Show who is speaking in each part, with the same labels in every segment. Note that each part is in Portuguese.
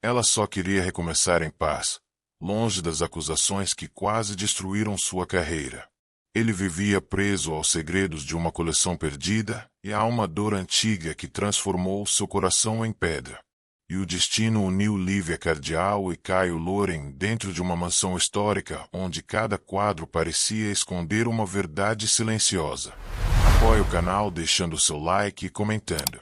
Speaker 1: Ela só queria recomeçar em paz, longe das acusações que quase destruíram sua carreira. Ele vivia preso aos segredos de uma coleção perdida e a uma dor antiga que transformou seu coração em pedra. E o destino uniu Lívia Cardial e Caio Loren dentro de uma mansão histórica onde cada quadro parecia esconder uma verdade silenciosa. Apoie o canal deixando seu like e comentando.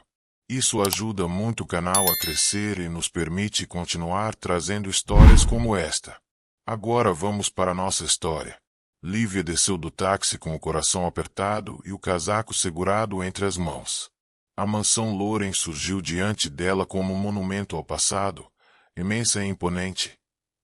Speaker 1: Isso ajuda muito o canal a crescer e nos permite continuar trazendo histórias como esta. Agora vamos para a nossa história. Lívia desceu do táxi com o coração apertado e o casaco segurado entre as mãos. A mansão Loren surgiu diante dela como um monumento ao passado, imensa e imponente,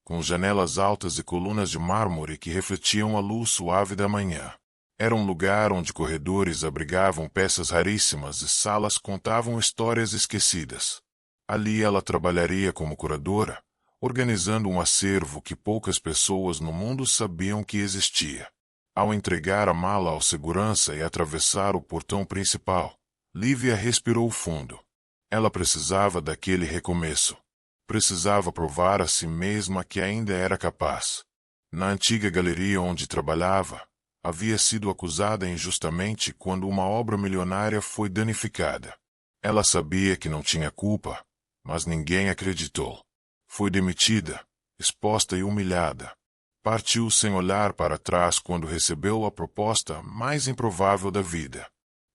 Speaker 1: com janelas altas e colunas de mármore que refletiam a luz suave da manhã. Era um lugar onde corredores abrigavam peças raríssimas e salas contavam histórias esquecidas. Ali ela trabalharia como curadora, organizando um acervo que poucas pessoas no mundo sabiam que existia. Ao entregar a mala ao segurança e atravessar o portão principal, Lívia respirou fundo. Ela precisava daquele recomeço. Precisava provar a si mesma que ainda era capaz. Na antiga galeria onde trabalhava, havia sido acusada injustamente quando uma obra milionária foi danificada. Ela sabia que não tinha culpa, mas ninguém acreditou. Foi demitida, exposta e humilhada. Partiu sem olhar para trás quando recebeu a proposta mais improvável da vida.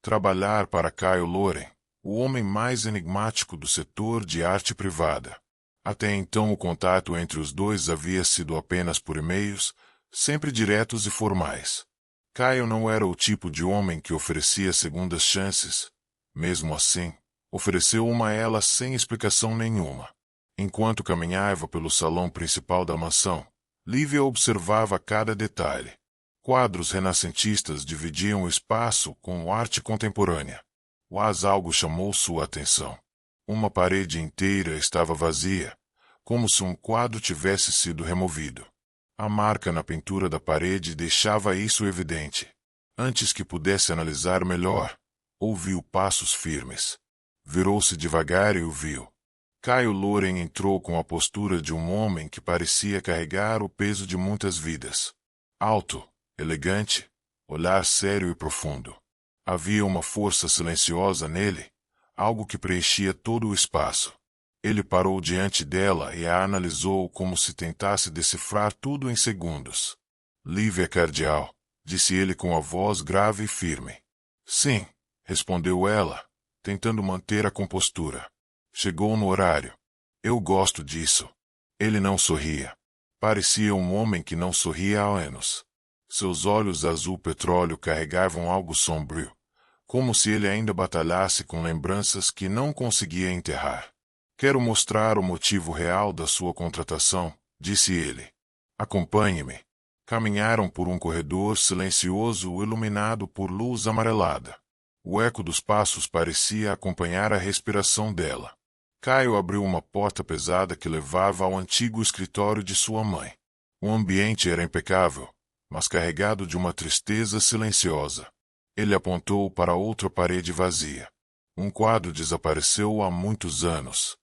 Speaker 1: Trabalhar para Caio Loren, o homem mais enigmático do setor de arte privada. Até então o contato entre os dois havia sido apenas por e-mails, sempre diretos e formais. Caio não era o tipo de homem que oferecia segundas chances. Mesmo assim, ofereceu uma a ela sem explicação nenhuma. Enquanto caminhava pelo salão principal da mansão, Lívia observava cada detalhe. Quadros renascentistas dividiam o espaço com arte contemporânea. Mas algo chamou sua atenção. Uma parede inteira estava vazia, como se um quadro tivesse sido removido. A marca na pintura da parede deixava isso evidente. Antes que pudesse analisar melhor, ouviu passos firmes. Virou-se devagar e o viu. Caio Loren entrou com a postura de um homem que parecia carregar o peso de muitas vidas. Alto, elegante, olhar sério e profundo. Havia uma força silenciosa nele, algo que preenchia todo o espaço. Ele parou diante dela e a analisou como se tentasse decifrar tudo em segundos. Lívia Cardial, disse ele com a voz grave e firme. Sim, respondeu ela, tentando manter a compostura. Chegou no horário. Eu gosto disso. Ele não sorria. Parecia um homem que não sorria há anos. Seus olhos azul petróleo carregavam algo sombrio, como se ele ainda batalhasse com lembranças que não conseguia enterrar. Quero mostrar o motivo real da sua contratação, disse ele. Acompanhe-me. Caminharam por um corredor silencioso iluminado por luz amarelada. O eco dos passos parecia acompanhar a respiração dela. Caio abriu uma porta pesada que levava ao antigo escritório de sua mãe. O ambiente era impecável, mas carregado de uma tristeza silenciosa. Ele apontou para outra parede vazia. Um quadro desapareceu há muitos anos.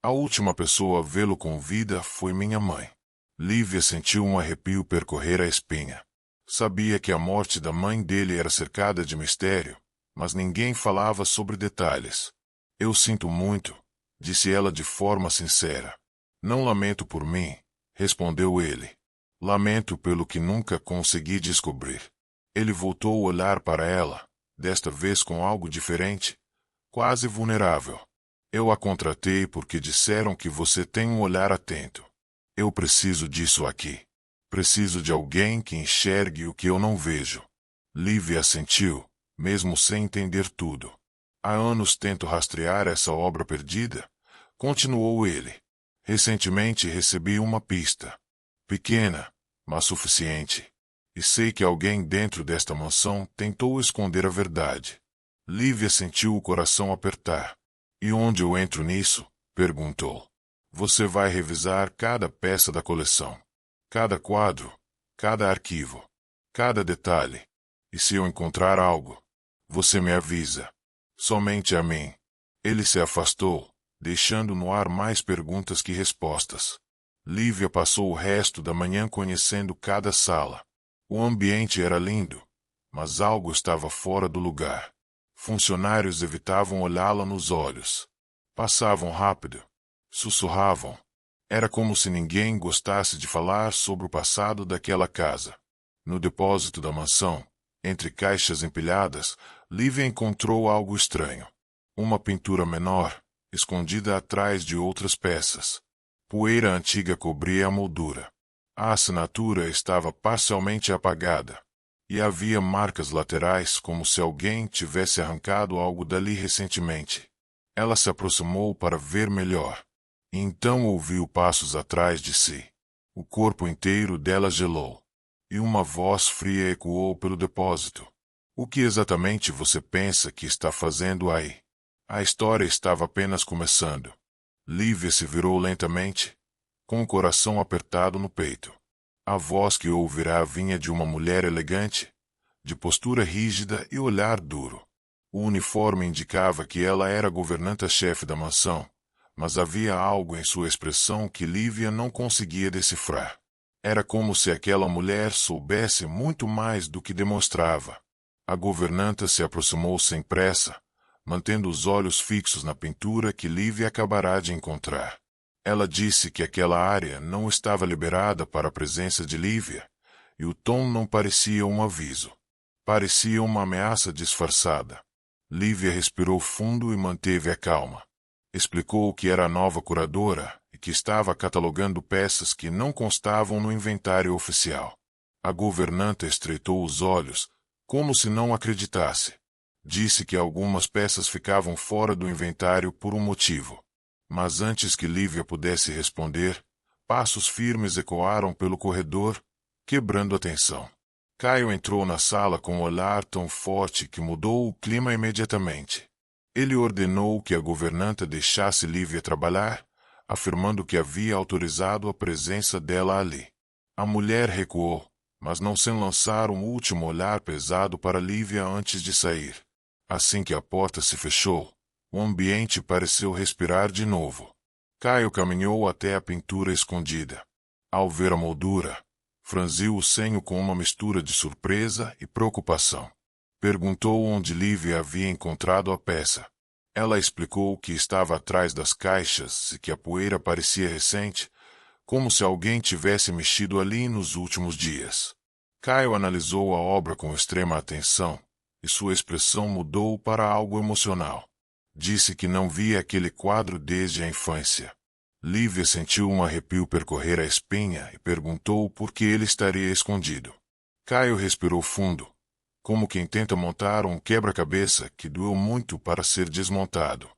Speaker 1: A última pessoa a vê-lo com vida foi minha mãe. Lívia sentiu um arrepio percorrer a espinha. Sabia que a morte da mãe dele era cercada de mistério, mas ninguém falava sobre detalhes. Eu sinto muito, disse ela de forma sincera. Não lamento por mim, respondeu ele. Lamento pelo que nunca consegui descobrir. Ele voltou a olhar para ela, desta vez com algo diferente, quase vulnerável. Eu a contratei porque disseram que você tem um olhar atento. Eu preciso disso aqui. Preciso de alguém que enxergue o que eu não vejo. Lívia assentiu, mesmo sem entender tudo. Há anos tento rastrear essa obra perdida, continuou ele. Recentemente recebi uma pista. Pequena, mas suficiente. E sei que alguém dentro desta mansão tentou esconder a verdade. Lívia sentiu o coração apertar. E onde eu entro nisso? Perguntou. Você vai revisar cada peça da coleção. Cada quadro, cada arquivo, cada detalhe. E se eu encontrar algo, você me avisa. Somente a mim. Ele se afastou, deixando no ar mais perguntas que respostas. Lívia passou o resto da manhã conhecendo cada sala. O ambiente era lindo, mas algo estava fora do lugar. Funcionários evitavam olhá-la nos olhos. Passavam rápido. Sussurravam. Era como se ninguém gostasse de falar sobre o passado daquela casa. No depósito da mansão, entre caixas empilhadas, Lívia encontrou algo estranho. Uma pintura menor, escondida atrás de outras peças. Poeira antiga cobria a moldura. A assinatura estava parcialmente apagada. E havia marcas laterais como se alguém tivesse arrancado algo dali recentemente. Ela se aproximou para ver melhor. E então ouviu passos atrás de si. O corpo inteiro dela gelou. E uma voz fria ecoou pelo depósito. O que exatamente você pensa que está fazendo aí? A história estava apenas começando. Lívia se virou lentamente, com o coração apertado no peito. A voz que ouvirá vinha de uma mulher elegante, de postura rígida e olhar duro. O uniforme indicava que ela era a governanta-chefe da mansão, mas havia algo em sua expressão que Lívia não conseguia decifrar. Era como se aquela mulher soubesse muito mais do que demonstrava. A governanta se aproximou sem pressa, mantendo os olhos fixos na pintura que Lívia acabará de encontrar. Ela disse que aquela área não estava liberada para a presença de Lívia, e o tom não parecia um aviso. Parecia uma ameaça disfarçada. Lívia respirou fundo e manteve a calma. Explicou que era a nova curadora e que estava catalogando peças que não constavam no inventário oficial. A governanta estreitou os olhos, como se não acreditasse. Disse que algumas peças ficavam fora do inventário por um motivo. Mas antes que Lívia pudesse responder, passos firmes ecoaram pelo corredor, quebrando a tensão. Caio entrou na sala com um olhar tão forte que mudou o clima imediatamente. Ele ordenou que a governanta deixasse Lívia trabalhar, afirmando que havia autorizado a presença dela ali. A mulher recuou, mas não sem lançar um último olhar pesado para Lívia antes de sair. Assim que a porta se fechou, o ambiente pareceu respirar de novo. Caio caminhou até a pintura escondida. Ao ver a moldura, franziu o senho com uma mistura de surpresa e preocupação. Perguntou onde Lívia havia encontrado a peça. Ela explicou que estava atrás das caixas e que a poeira parecia recente, como se alguém tivesse mexido ali nos últimos dias. Caio analisou a obra com extrema atenção, e sua expressão mudou para algo emocional. Disse que não via aquele quadro desde a infância. Lívia sentiu um arrepio percorrer a espinha e perguntou por que ele estaria escondido. Caio respirou fundo, como quem tenta montar um quebra-cabeça que doeu muito para ser desmontado.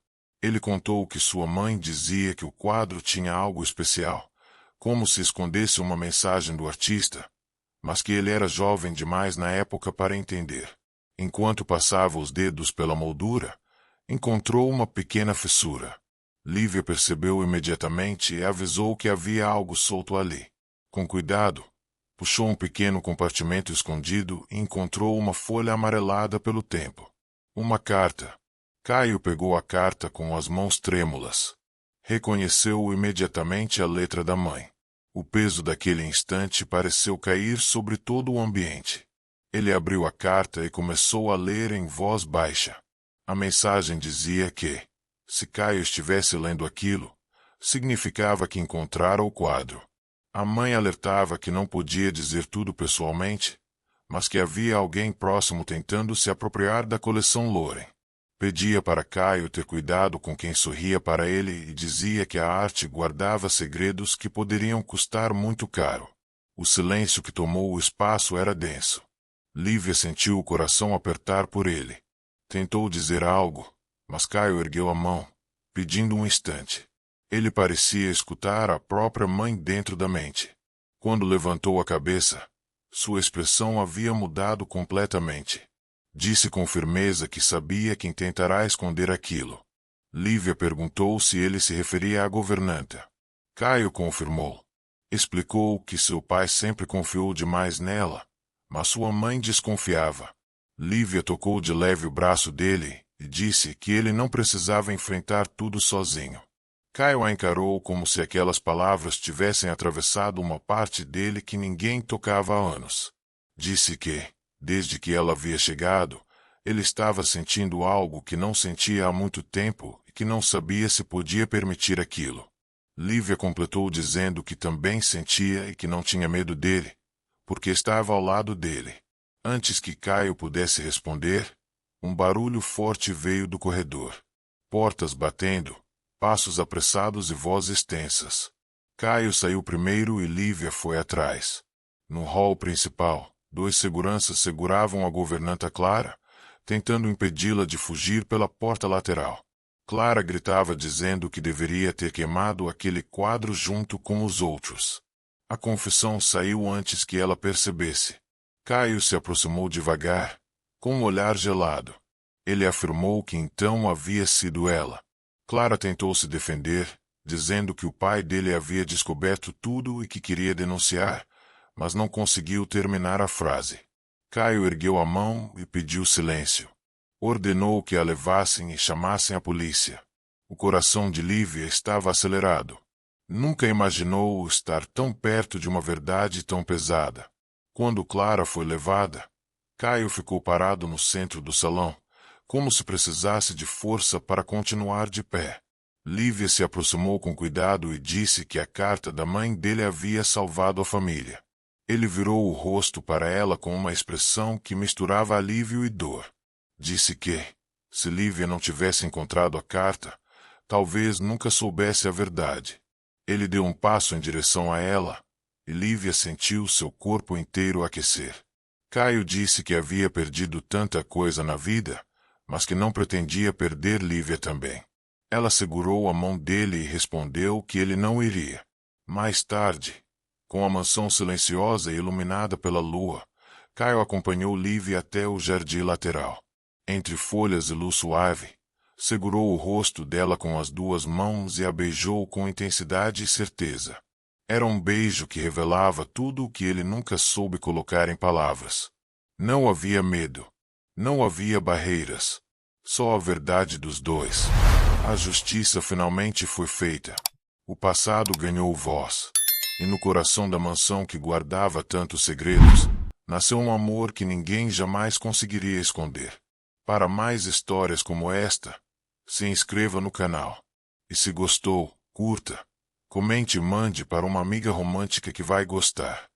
Speaker 1: Ele contou que sua mãe dizia que o quadro tinha algo especial, como se escondesse uma mensagem do artista, mas que ele era jovem demais na época para entender. Enquanto passava os dedos pela moldura, encontrou uma pequena fissura. Lívia percebeu imediatamente e avisou que havia algo solto ali. Com cuidado, puxou um pequeno compartimento escondido e encontrou uma folha amarelada pelo tempo. Uma carta. Caio pegou a carta com as mãos trêmulas. Reconheceu imediatamente a letra da mãe. O peso daquele instante pareceu cair sobre todo o ambiente. Ele abriu a carta e começou a ler em voz baixa. A mensagem dizia que, se Caio estivesse lendo aquilo, significava que encontrara o quadro. A mãe alertava que não podia dizer tudo pessoalmente, mas que havia alguém próximo tentando se apropriar da coleção Loren. Pedia para Caio ter cuidado com quem sorria para ele e dizia que a arte guardava segredos que poderiam custar muito caro. O silêncio que tomou o espaço era denso. Lívia sentiu o coração apertar por ele. Tentou dizer algo, mas Caio ergueu a mão, pedindo um instante. Ele parecia escutar a própria mãe dentro da mente. Quando levantou a cabeça, sua expressão havia mudado completamente. Disse com firmeza que sabia quem tentará esconder aquilo. Lívia perguntou se ele se referia à governanta. Caio confirmou. Explicou que seu pai sempre confiou demais nela, mas sua mãe desconfiava. Lívia tocou de leve o braço dele e disse que ele não precisava enfrentar tudo sozinho. Caio a encarou como se aquelas palavras tivessem atravessado uma parte dele que ninguém tocava há anos. Disse que, desde que ela havia chegado, ele estava sentindo algo que não sentia há muito tempo e que não sabia se podia permitir aquilo. Lívia completou dizendo que também sentia e que não tinha medo dele, porque estava ao lado dele. Antes que Caio pudesse responder, um barulho forte veio do corredor. Portas batendo, passos apressados e vozes tensas. Caio saiu primeiro e Lívia foi atrás. No hall principal, 2 seguranças seguravam a governanta Clara, tentando impedi-la de fugir pela porta lateral. Clara gritava dizendo que deveria ter queimado aquele quadro junto com os outros. A confissão saiu antes que ela percebesse. Caio se aproximou devagar, com um olhar gelado. Ele afirmou que então havia sido ela. Clara tentou se defender, dizendo que o pai dele havia descoberto tudo e que queria denunciar, mas não conseguiu terminar a frase. Caio ergueu a mão e pediu silêncio. Ordenou que a levassem e chamassem a polícia. O coração de Lívia estava acelerado. Nunca imaginou estar tão perto de uma verdade tão pesada. Quando Clara foi levada, Caio ficou parado no centro do salão, como se precisasse de força para continuar de pé. Lívia se aproximou com cuidado e disse que a carta da mãe dele havia salvado a família. Ele virou o rosto para ela com uma expressão que misturava alívio e dor. Disse que, se Lívia não tivesse encontrado a carta, talvez nunca soubesse a verdade. Ele deu um passo em direção a ela, e Lívia sentiu seu corpo inteiro aquecer. Caio disse que havia perdido tanta coisa na vida, mas que não pretendia perder Lívia também. Ela segurou a mão dele e respondeu que ele não iria. Mais tarde, com a mansão silenciosa e iluminada pela lua, Caio acompanhou Lívia até o jardim lateral. Entre folhas e luz suave, segurou o rosto dela com as 2 mãos e a beijou com intensidade e certeza. Era um beijo que revelava tudo o que ele nunca soube colocar em palavras. Não havia medo. Não havia barreiras. Só a verdade dos dois. A justiça finalmente foi feita. O passado ganhou voz. E no coração da mansão que guardava tantos segredos, nasceu um amor que ninguém jamais conseguiria esconder. Para mais histórias como esta, se inscreva no canal. E se gostou, curta, comente e mande para uma amiga romântica que vai gostar.